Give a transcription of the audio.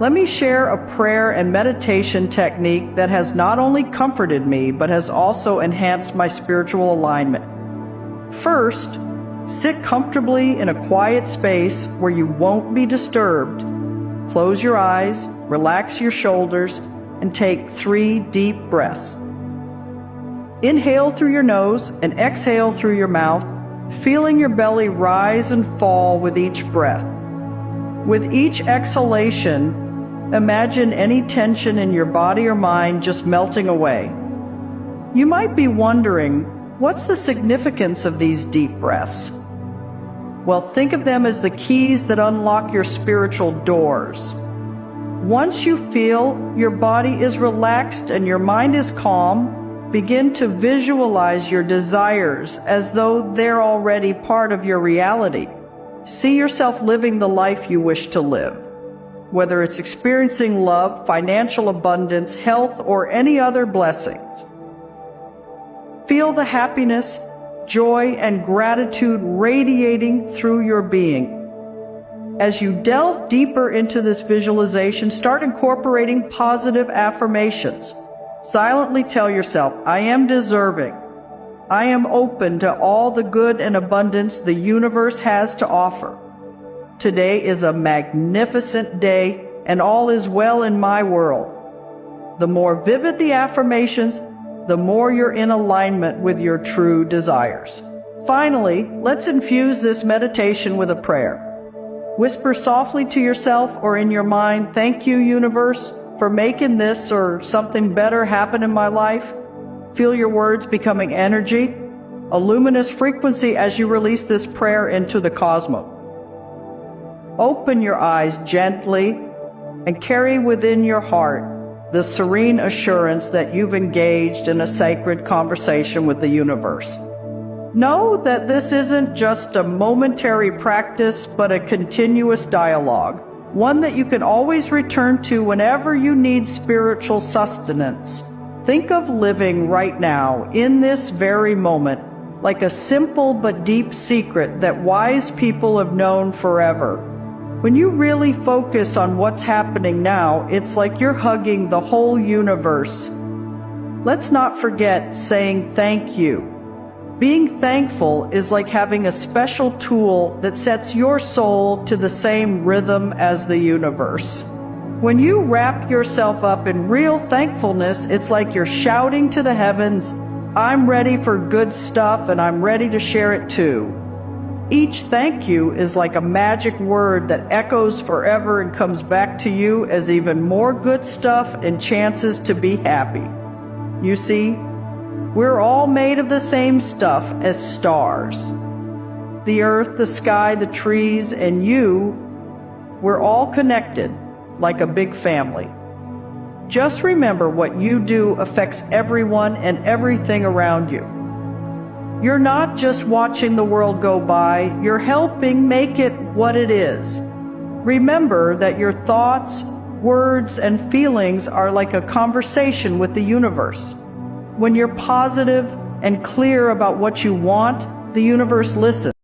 Let me share a prayer and meditation technique that has not only comforted me, but has also enhanced my spiritual alignment. First, sit comfortably in a quiet space where you won't be disturbed. Close your eyes, relax your shoulders, and take 3 deep breaths. Inhale through your nose and exhale through your mouth, feeling your belly rise and fall with each breath. With each exhalation, imagine any tension in your body or mind just melting away. You might be wondering, what's the significance of these deep breaths? Well, think of them as the keys that unlock your spiritual doors. Once you feel your body is relaxed and your mind is calm, begin to visualize your desires as though they're already part of your reality. See yourself living the life you wish to live. Whether it's experiencing love, financial abundance, health, or any other blessings. Feel the happiness, joy, and gratitude radiating through your being. As you delve deeper into this visualization, start incorporating positive affirmations. Silently tell yourself, I am deserving. I am open to all the good and abundance the universe has to offer. Today is a magnificent day, and all is well in my world. The more vivid the affirmations, the more you're in alignment with your true desires. Finally, let's infuse this meditation with a prayer. Whisper softly to yourself or in your mind, thank you, universe, for making this or something better happen in my life. Feel your words becoming energy, a luminous frequency as you release this prayer into the cosmos. Open your eyes gently and carry within your heart the serene assurance that you've engaged in a sacred conversation with the universe. Know that this isn't just a momentary practice, but a continuous dialogue, one that you can always return to whenever you need spiritual sustenance. Think of living right now, in this very moment, like a simple but deep secret that wise people have known forever. When you really focus on what's happening now, it's like you're hugging the whole universe. Let's not forget saying thank you. Being thankful is like having a special tool that sets your soul to the same rhythm as the universe. When you wrap yourself up in real thankfulness, it's like you're shouting to the heavens, I'm ready for good stuff and I'm ready to share it too. Each thank you is like a magic word that echoes forever and comes back to you as even more good stuff and chances to be happy. You see, we're all made of the same stuff as stars. The earth, the sky, the trees, and you, we're all connected like a big family. Just remember what you do affects everyone and everything around you. You're not just watching the world go by, you're helping make it what it is. Remember that your thoughts, words, and feelings are like a conversation with the universe. When you're positive and clear about what you want, the universe listens.